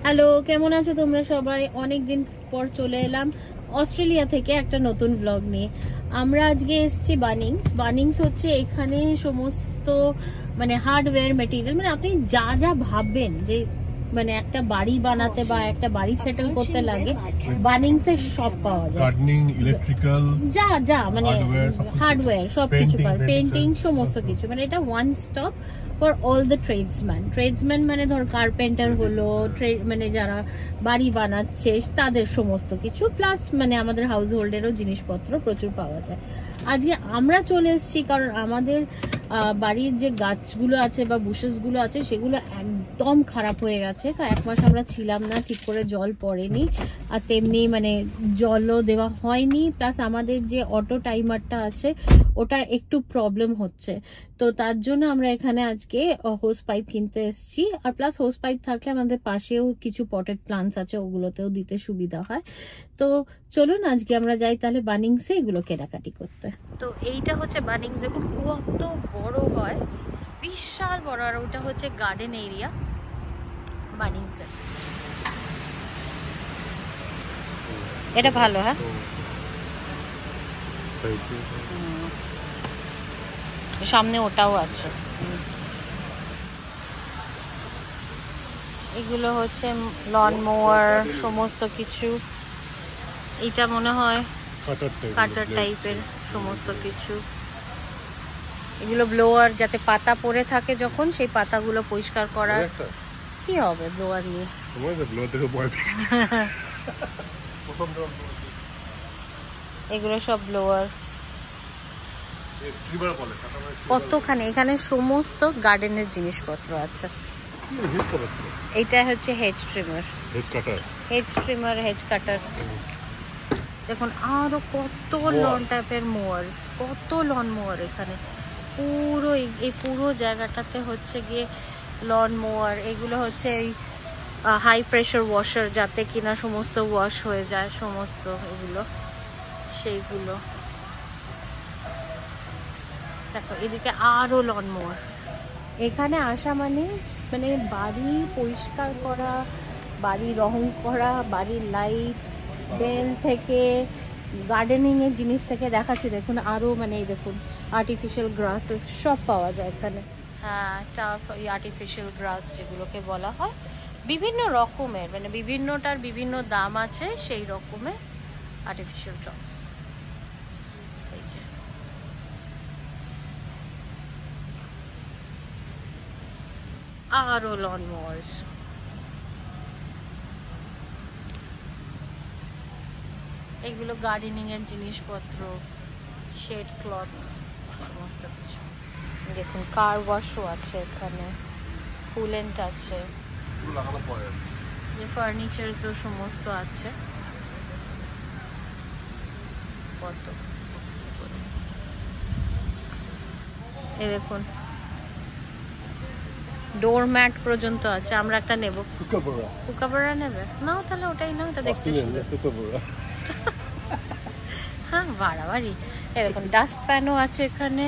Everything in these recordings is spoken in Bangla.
হ্যালো, কেমন আছো তোমরা সবাই? অনেকদিন পর চলে এলাম অস্ট্রেলিয়া থেকে একটা নতুন ব্লগ নিয়ে। আমরা আজকে এসেছি বানিংস হচ্ছে এখানে সমস্ত মানে হার্ডওয়্যার মেটেরিয়াল, মানে আপনি যা যা ভাববেন যে মানে একটা বাড়ি বানাতে বা একটা বাড়ি সেটেল করতে লাগে, বানিংসের সব পাওয়া যায়। গার্ডেনিং, ইলেকট্রিক্যাল, যা মানে হার্ডওয়্যার সবকিছু পাওয়া, পেন্টিং সমস্ত কিছু, মানে এটা one stop for all the tradesman. মানে ধর কার্পেন্টার হলো, মানে যারা বাড়ি বানাচ্ছে তাদের সমস্ত কিছু, প্লাস মানে আমাদের হাউস হোল্ডেরও জিনিসপত্র প্রচুর পাওয়া যায়। আজকে আমরা চলে এসেছি কারণ আমাদের বাড়ির যে গাছগুলো আছে বা বুশেস গুলো আছে সেগুলো একদম খারাপ হয়ে গেছে। 1 মাস আমরা ছিলাম না, ঠিক করে জল পড়েনি, আর তেমনি মানে জলও দেওয়া হয়নি, প্লাস আমাদের যে অটো টাইমারটা আছে ওটা একটু প্রবলেম হচ্ছে। তো তার জন্য আমরা এখানে আজকে হোস পাইপ কিনতে এসেছি, আর প্লাস হোস পাইপ থাকলে আমাদের পাশেও কিছু পটেড প্লান্টস আছে, ওগুলোতেও দিতে সুবিধা হয়। তো চলুন আজকে আমরা যাই তাহলে বানিংসে এগুলো কেনাকাটি করতে। তো এইটা হচ্ছে বানিংস, দেখুন কত বড় হয়, বিশাল বড়, আর ওটা হচ্ছে গার্ডেন এরিয়া বানিংসে। এটা ভালো, হ্যাঁ সামনে ওটাও আছে। এগুলো হচ্ছে লন মোয়ার সমস্ত কিছু, এটা মনে হয় কাটার টাইপের সমস্ত কিছু। এগুলো ব্লোয়ার, যাতে পাতা পড়ে থাকে যখন সেই পাতাগুলো পরিষ্কার করা। কি হবে ব্লোয়ার নিয়ে? এগুলো সব ব্লোয়ার। কতখানি এখানে সমস্ত গার্ডেনের জিনিসপত্র আছে। এটা হচ্ছে হেজ কাটার। দেখুন আরো কত লন টাইপের মোয়ার্স, কত লন মোয়ার এখানে। পুরো এই পুরো জায়গাটাতে হচ্ছে গিয়ে লন মোয়ার। এগুলো হচ্ছে এই হাই প্রেশার ওয়াশার, যাতে কিনা সমস্ত ওয়াশ হয়ে যায় সমস্ত এগুলো, সেইগুলো দেখো। এদিকে আরো লন মোয়ার। এখানে আসা মানে বাড়ি পরিষ্কার করা, বাড়ি রং করা, বাড়ির লাইট বেল থেকে গার্ডেনিং এর জিনিস থেকে দেখাচ্ছি। দেখুন আরো মানে দেখুন আর্টিফিশিয়াল গ্রাসেস সব পাওয়া যায় এখানে। হ্যাঁ, আর্টিফিশিয়াল গ্রাস যেগুলোকে বলা হয়, বিভিন্ন রকমের, মানে বিভিন্নটার বিভিন্ন দাম আছে, সেই রকমের আর্টিফিশিয়াল গ্রাস। এই যে আরো লন মোয়ার্স। এগুলো গার্ডেনিং এর জিনিসপত্র, শেড ক্লথ সমস্ত কিছু। দেখুন কার ওয়াশও আছে এখানে, কুলেন্ট আছে, যে ফার্নিচারসও সমস্ত আছে। কত এই দেখুন ডোরম্যাট পর্যন্ত আছে। আমরা একটা নেব। কুকাবরা নেবে? নাও তাহলে ওটাই নাও, ওটা দেখতে সুন্দর। হ্যাঁ বাড়াবাড়ি। এই দেখুন ডাস্ট প্যানও আছে এখানে।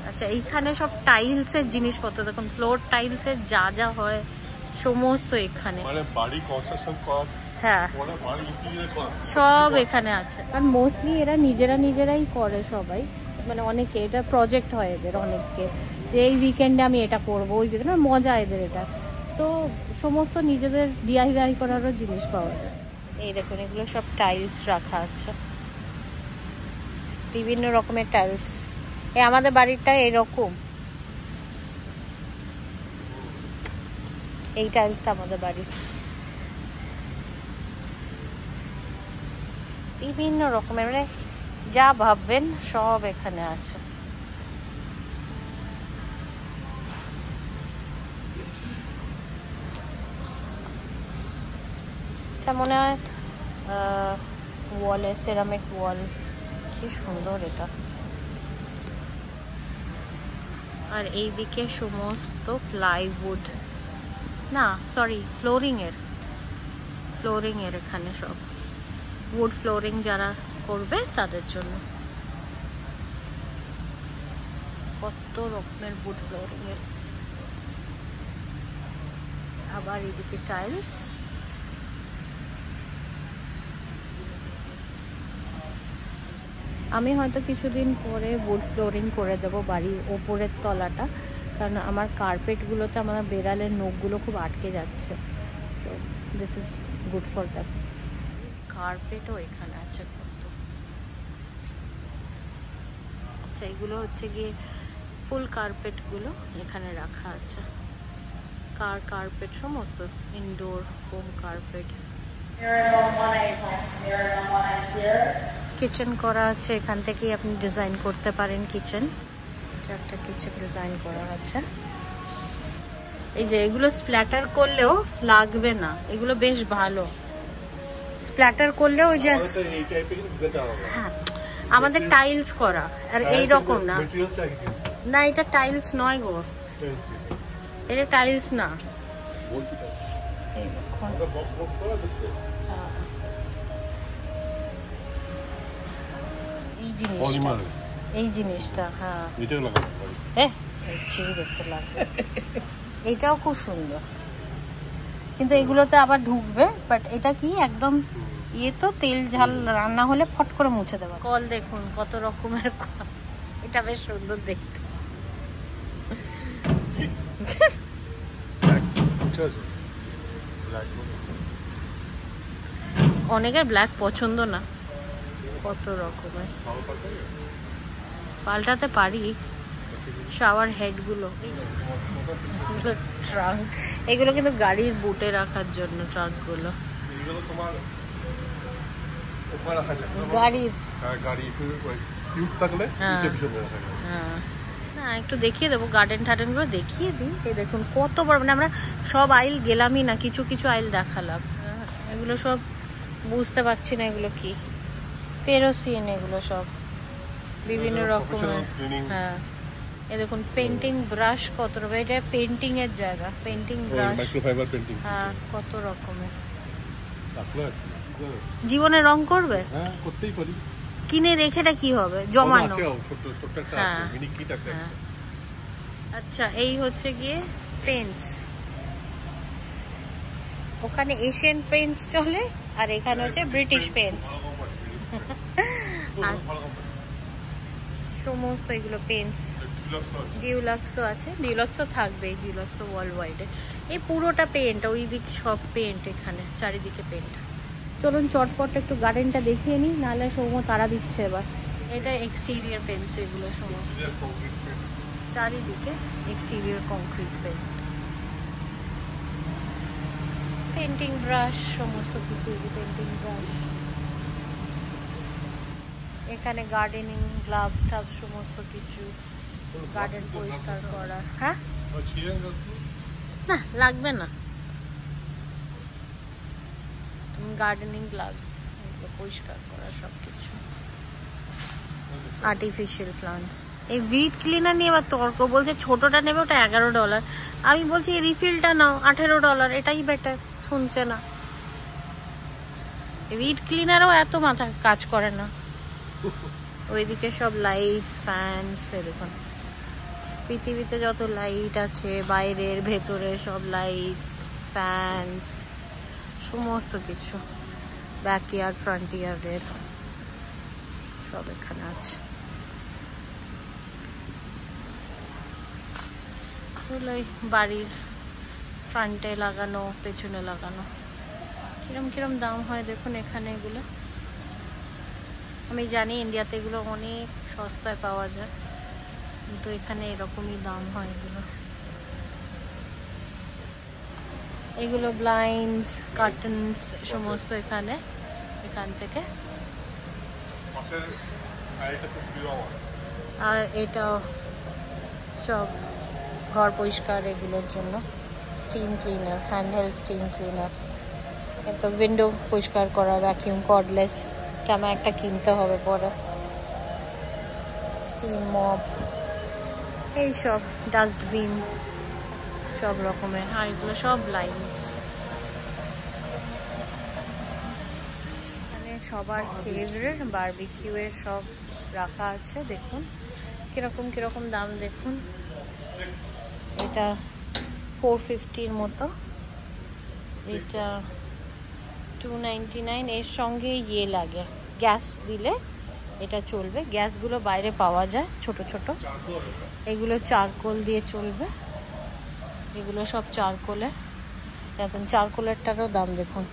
আচ্ছা, এইখানে সব টাইলস এর জিনিসপত্র দেখুন, ফ্লোর টাইলস এর যা যা হয় সমস্ত এখানে, মানে বাড়ি কনস্ট্রাকশন করা, হ্যাঁ সব এখানে আছে। আর মোস্টলি এরা নিজেরাই করে সবাই, মানে অনেকে এটা প্রজেক্ট হয় এদের অনেককে, যে এই উইকেন্ডে আমি এটা করবো, ওই উইকেন্ডে মজা এদের এটা। তো সমস্ত নিজেদের ডিআইওয়াই করারও জিনিস পাওয়া যায়। এই দেখুন এগুলো সব টাইলস রাখা আছে, বিভিন্ন রকমের টাইলস। এই আমাদের বাড়িটা এরকম, এই টাইলসটা আমাদের বাড়ি। বিভিন্ন রকমের মানে যা ভাববেন সব এখানে আছে। এটা মনে হয় ওয়ালে, সেরামিক ওয়াল, কি সুন্দর এটা। আর এইদিকে সমস্ত প্লাইউড, না সরি ফ্লোরিং এর এখানে সব উড ফ্লোরিং যারা করবে তাদের জন্য। কত রকমের উড ফ্লোরিং এর। আবার এদিকে টাইলস। আমি হয়তো কিছুদিন পরে উড ফ্লোরিং করে দেবো বাড়ির ওপরের তলাটা, কারণ আমার কার্পেটগুলোতে আমার বেড়ালের নখগুলো খুব আটকে যাচ্ছে। So this is good for that. কার্পেটও এখানে আছে কত। আচ্ছা, এগুলো হচ্ছে গিয়ে ফুল কার্পেটগুলো এখানে রাখা আছে। কার্পেট সমস্ত ইনডোর হোম কার্পেট। কিচেন করা আছে, এখান থেকেই আপনি ডিজাইন করতে পারেন কিচেন। একটা কিচেন ডিজাইন করা আছে। এই যে এগুলো স্প্ল্যাটার করলেও লাগবে না, এগুলো বেশ ভালো। স্প্ল্যাটার করলেও ওই যে হ্যাঁ আমাদের টাইলস করা, আর এই রকম না। না এটা টাইলস নয় গো, এটা টাইলস না। এই জিনিসটা হ্যাঁ দেখতে লাগবে। এটাও খুব সুন্দর, কিন্তু এগুলোতে আবার ঢুকবে। বাট এটা কি একদম ইয়ে, তো তেল ঝাল রান্না হলে ফট করে মুছে দেওয়া। কল দেখুন কত রকমের কল, এটা বেশ সুন্দর দেখতে। অনেকের ব্ল্যাক পছন্দ না, কত রকমের পাল্টাতে পারি। শাওয়ার হেড গুলো, ট্রাঙ্ক, এগুলো কিন্তু গাড়ির বুটে রাখার জন্য। ট্রাঙ্ক গুলো গাড়ির না, একটু দেখিয়ে দেবো গার্ডেন টার্ডেন গুলো দেখিয়ে দিই। এই দেখুন কত বড়, মানে আমরা সব আইল গেলামই না, কিছু কিছু আইল দেখালাম। এগুলো সব বুঝতে পারছি না এগুলো কি, কেরোসিন, এগুলো সব বিভিন্ন রকমের। হ্যাঁ এই দেখুন পেন্টিং ব্রাশ কত রকম, এটা পেন্টিং এর জায়গা, পেন্টিং ব্রাশ, মাইক্রোফাইবার পেন্টিং, হ্যাঁ কত রকমের। জীবনে রং করবে? হ্যাঁ করতেই পারি। কিনে রেখেটা কি হবে, জমানো। ছোট একটা আছে মিনি কিট আছে। আচ্ছা এই হচ্ছে গিয়ে পেন্টস, ওখানে এশিয়ান পেন্টস চলে আর এখানে হচ্ছে ব্রিটিশ পেন্টস। সমস্ত এগুলো পেন্টস। ডিউলাক্সও আছে, ডিউলাক্সও থাকবে, ডিউলাক্সও ওয়ার্ল্ড ওয়াইডে। এই পুরোটা পেন্ট, ওই দিক সব পেন্ট, এখানে চারিদিকে পেন্ট। চলুন চটপট একটু গার্ডেনটা দেখিয়ে নিই, নাহলে সৌম্য তারা দিচ্ছে এবার। এটা এক্সটেরিয়ার পেন্টস, এগুলো সমস্ত চারিদিকে exterior concrete paint. Painting brush, সমস্ত কিছু পেন্টিং ব্রাশ। এখানে গার্ডেনিং গ্লাভস টাভ সমস্ত কিছু, গার্ডেন পরিষ্কার করা। হ্যাঁ না লাগবে না, গার্ডেনিং গ্লাভস, পরিষ্কার করা সবকিছু। Artificial plants. এই উইড ক্লিনার নিয়ে এবার তর্ক, বলছে ছোটটা নেবে ওটা $11। আমি বলছি এই রিফিলটা নাও $18, এটাই বেটার। শুনছে না, উইড ক্লিনারও এত মাথা কাজ করে না। ওইদিকে সব লাইটস, ফ্যানস, দেখুন পৃথিবীতে যত লাইট আছে, বাইরের ভেতরে সব লাইটস, ফ্যানস, সমস্ত কিছু ব্যাকইয়ার্ড ফ্রন্ট ইয়ার্ডের সব এখানে আছে। এগুলোই বাড়ির ফ্রন্টে লাগানো, পেছনে লাগানো। কিরম কিরম দাম হয় দেখুন এখানে। এগুলো আমি জানি ইন্ডিয়াতে এগুলো অনেক সস্তায় পাওয়া যায়, কিন্তু এখানে এরকমই দাম হয় এগুলো। এগুলো ব্লাইন্ডস, কার্টেন্স সমস্ত এখানে, এখান থেকে। আর এটাও সব ঘর পরিষ্কার এগুলোর জন্য। Steam cleaner, handheld steam cleaner. তো উইন্ডো পরিষ্কার করা, ভ্যাকিউম কর্ডলেস, এটা আমার একটা কিনতে হবে পরে। স্টিম মপ, এইসব ডাস্টবিন সব রকমের। আর এগুলো সব লাইন্স। মানে সবার ফেভারিট বারবিকিউ এর সব রাখা আছে। দেখুন কিরকম কিরকম দাম দেখুন। এটা 450 মতো, এটা 299, এর সঙ্গে ইয়ে লাগে, গ্যাস দিলে এটা চলবে। গ্যাসগুলো বাইরে পাওয়া যায় ছোট ছোট, এগুলো চারকোল দিয়ে চলবে, এগুলো সব চারকোলে। এখন চারকোলেরটারও দাম দেখুন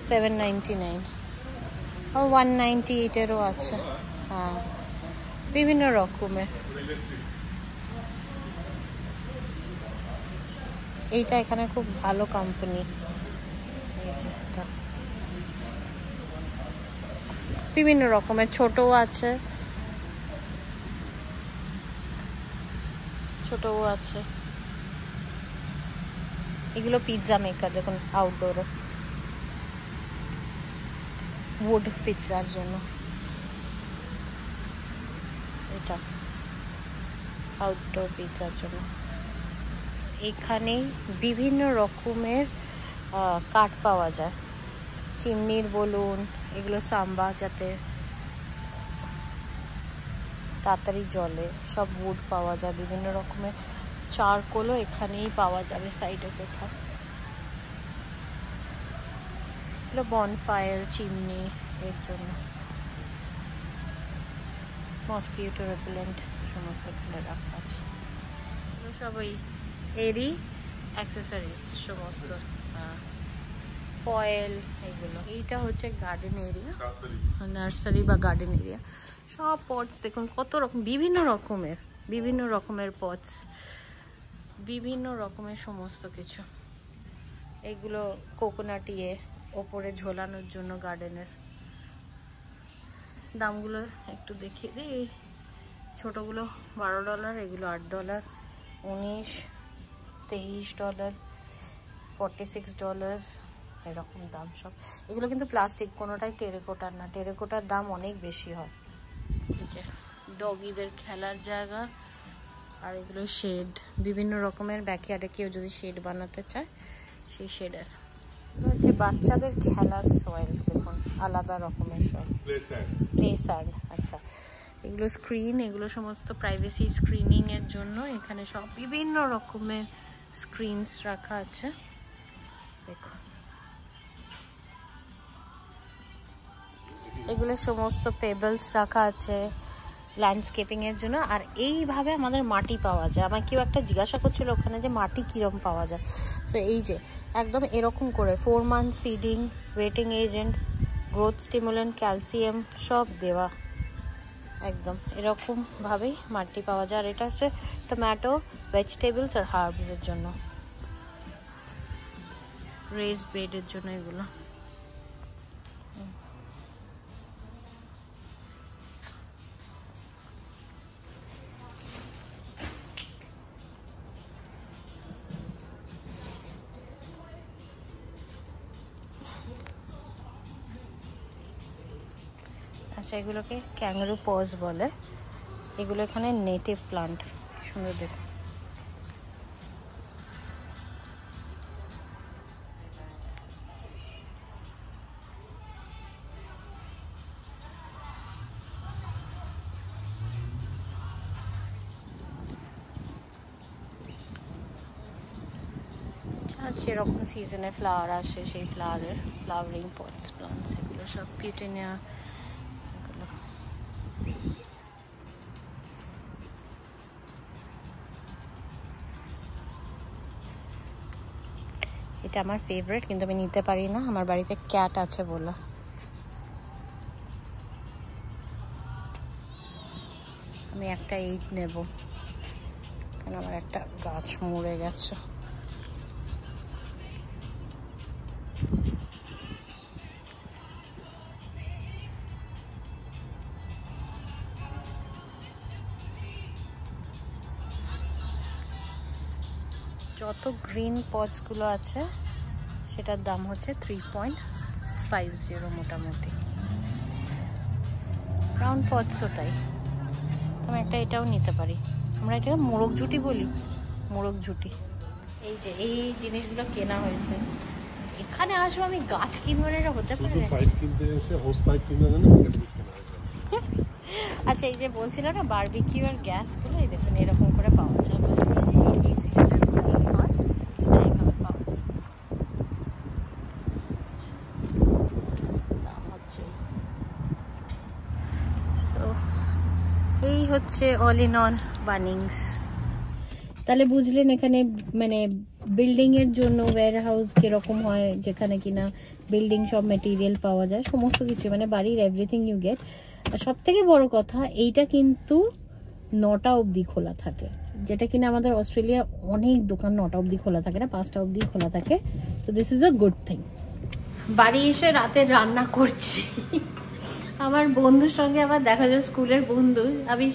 799, 198-এরও আছে। হ্যাঁ, বিভিন্ন রকমের। এইটা এখানে খুব ভালো কোম্পানি, বিভিন্ন রকমের ছোটও আছে, ছোটও আছে। এগুলো পিৎজা মেকার দেখুন, আউটডোরে উড পিৎজার জন্য। এটা আউটডোর পিৎজার জন্য। এখানেই বিভিন্ন রকমের কাঠ পাওয়া যায়, চিমনির বলুন, এগুলো সাম্বা যাতে তাড়াতাড়ি জলে, সব উড পাওয়া যায়। বিভিন্ন রকমের চারকোলও এখানেই পাওয়া যাবে সাইডে কোথাও। এগুলো বনফায়ার, চিমনি এর জন্য, মসকিউটো রেপেলেন্ট সমস্ত এখানে রাখা আছে। এগুলো সব ওই এরই অ্যাক্সেসরিজ সমস্ত, ফয়েল এগুলো। এইটা হচ্ছে গার্ডেন এরিয়া, নার্সারি বা গার্ডেন এরিয়া। সব পটস দেখুন কত রকম, বিভিন্ন রকমের পটস, বিভিন্ন রকমের সমস্ত কিছু। এগুলো কোকোনাট ইয়ে ওপরে ঝোলানোর জন্য গার্ডেনের। দামগুলো একটু দেখিয়ে দিই। ছোটোগুলো $12, এগুলো $8, $19, $23, $46 এরকম দাম সব। এগুলো কিন্তু প্লাস্টিক, কোনোটাই টেরাকোটার না। টেরাকোটার দাম অনেক বেশি হয়। যে ডগিদের খেলার জায়গা, আর এগুলো শেড, বিভিন্ন রকমের। ব্যাকইয়ার্ডে কেউ যদি শেড বানাতে চায় সেই শেডের। হচ্ছে বাচ্চাদের খেলার সয়েল দেখুন, আলাদা রকমের সয়েল, প্লে স্যান্ড। আচ্ছা, এগুলো স্ক্রিন, এগুলো সমস্ত প্রাইভেসি স্ক্রিনিং এর জন্য। এখানে সব বিভিন্ন রকমের স্ক্রিনস রাখা আছে দেখুন। এগুলো সমস্ত পেবলস রাখা আছে ল্যান্ডস্কেপিং এর জন্য। আর এইভাবে আমাদের মাটি পাওয়া যায়। আমার কেউ একটা জিজ্ঞাসা করছিল ওখানে যে মাটি কিরম পাওয়া যায়। তো এই যে একদম এরকম করে 4 month feeding, waiting agent, growth stimulant, calcium সব দেওয়া, একদম এরকম ভাবেই মাটি পাওয়া যায়। আর এটা হচ্ছে টমেটো, ভেজিটেবলস আর হার্বস এর জন্য, রেজ বেডের জন্য এগুলো। আচ্ছা, এগুলোকে ক্যাঙ্গারু পজ বলে। এগুলো এখানে নেটিভ প্লান্ট, সুন্দর দেখুন। যেরকম সিজনে ফ্লাওয়ার আসে সেই ফ্লাওয়ারের ফ্লাওয়ারিং পটস, প্লান্টস, এগুলো সব পিউটেনিয়া। এটা আমার ফেভারিট, কিন্তু আমি নিতে পারি না, আমার বাড়িতে ক্যাট আছে বলে। আমি একটা 8 নেব, কারণ আমার একটা গাছ মরে গেছে। যত গ্রিন পটসগুলো আছে সেটার দাম হচ্ছে 3.50 মোটামুটি। ব্রাউন পটসও তাই। আমি একটা এটাও নিতে পারি। আমরা এটা মোরগ ঝুটি বলি, মোরগ ঝুটি। এই যে এই জিনিসগুলো কেনা হয়েছে। এখানে আসবো আমি গাছ কিনবো না, এটা হতে পারে? আচ্ছা, এই যে বলছিল না বারবিকিউ আর গ্যাসগুলো, এই দেখুন এরকম করে পাওয়া যায়। হচ্ছে অল ইন অল বানিংস। তাহলে বুঝলেন এখানে মানে বিল্ডিং এর জন্য ওয়্যার হাউস কিরকম হয়, যেখানে কিনা বিল্ডিং সব মেটেরিয়াল পাওয়া যায়, সমস্ত কিছু মানে বাড়ির এভরিথিং ইউ গেট। আর সব থেকে বড় কথা এইটা কিন্তু 9টা অবধি খোলা থাকে, যেটা কিনা আমাদের অস্ট্রেলিয়া অনেক দোকান 9টা অবধি খোলা থাকে না, 5টা অবধি খোলা থাকে। তো this is a good thing. বাড়ি এসে রাতে রান্না করছি। আমার বন্ধুর সঙ্গে আমার দেখা যায়, স্কুলের বন্ধু, আমি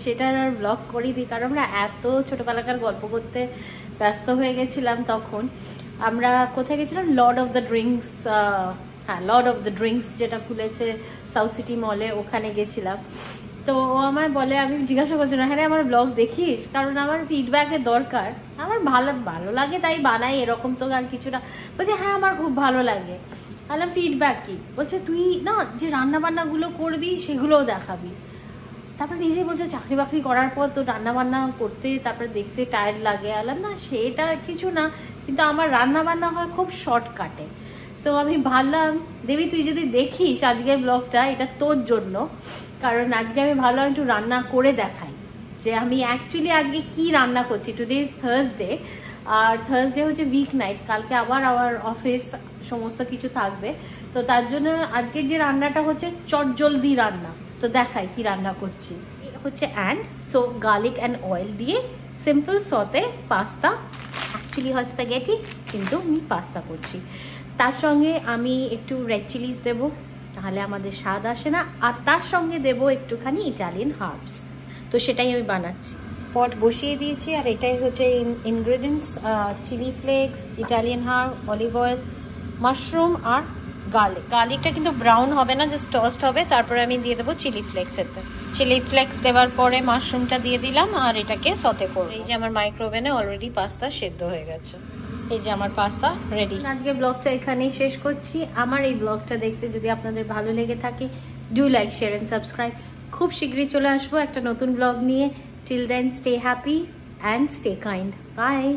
সেটার আর ব্লগ করিনি, কারণ আমরা এত ছোটবেলাকার গল্প করতে ব্যস্ত হয়ে গেছিলাম। তখন আমরা কোথায় গেছিলাম, লর্ড অফ দ্য ড্রিঙ্কস, হ্যাঁ লর্ড অফ দ্য ড্রিঙ্কস যেটা খুলেছে সাউথ সিটি মলে, ওখানে গেছিলাম। তো ও আমায় বলে, আমি জিজ্ঞাসা করছিলাম হ্যাঁ আমার ব্লগ দেখিস, কারণ আমার ফিডব্যাকের দরকার, আমার ভালো লাগে তাই বানাই, এরকম তো আর কিছু না। বলছে হ্যাঁ আমার খুব ভালো লাগে। বললাম ফিডব্যাক কি? বলছে তুই না যে রান্না বান্না গুলো করবি সেগুলোও দেখাবি। তারপর নিজেই বলছে চাকরি বাকরি করার পর তো রান্না বান্না করতে তারপরে দেখতে টায়ার্ড লাগে। বললাম না সেটা কিছু না, কিন্তু আমার রান্না বান্না হয় খুব শর্টকাটে। তো আমি ভাবলাম দেবী তুই যদি দেখিস আজকের ব্লগটা, এটা তোর জন্য, কারণ আজকে আমি ভাবলাম একটু রান্না করে দেখাই যে আমি অ্যাকচুয়ালি আজকে কি রান্না করছি। টুডে ইজ থার্সডে, আর থার্সডে হচ্ছে উইক নাইট, কালকে আবার আমার অফিস সমস্ত কিছু থাকবে। তো তার জন্য আজকে যে রান্নাটা হচ্ছে চটজলদি রান্না। তো দেখাই কি রান্না করছি। হচ্ছে সো গার্লিক অ্যান্ড অয়েল দিয়ে সিম্পল সতে পাস্তা, অ্যাকচুয়ালি হয় স্প্যাগেটি, কিন্তু আমি পাস্তা করছি। তার সঙ্গে আমি একটু রেড চিলিজ দেবো, তাহলে আমাদের স্বাদ আসে না। আর তার সঙ্গে দেবো একটুখানি ইটালিয়ান হার্বস। তো সেটাই আমি বানাচ্ছি। পট বসিয়ে দিয়েছি, আর এটাই হচ্ছে ingredients, chilli flakes, Italian herb, olive oil, mushroom আর গার্লিক। গার্লিকটা কিন্তু ব্রাউন হবে না, জাস্ট টোস্ট হবে। তারপরে আমি দিয়ে দেবো চিলি ফ্লেক্স। এতে চিলি ফ্লেক্স দেওয়ার পরে মাশরুমটা দিয়ে দিলাম, আর এটাকে সতে করবো। এই যে আমার মাইক্রোওভেনে অলরেডি পাস্তা সেদ্ধ হয়ে গেছে। এই যে আমার পাস্তা রেডি। আজকে ব্লগটা এখানেই শেষ করছি। আমার এই ব্লগটা দেখতে যদি আপনাদের ভালো লেগে থাকে, do like, share and subscribe. খুব শীঘ্রই চলে আসবো একটা নতুন ব্লগ নিয়ে। Till then, stay happy and stay kind. Bye.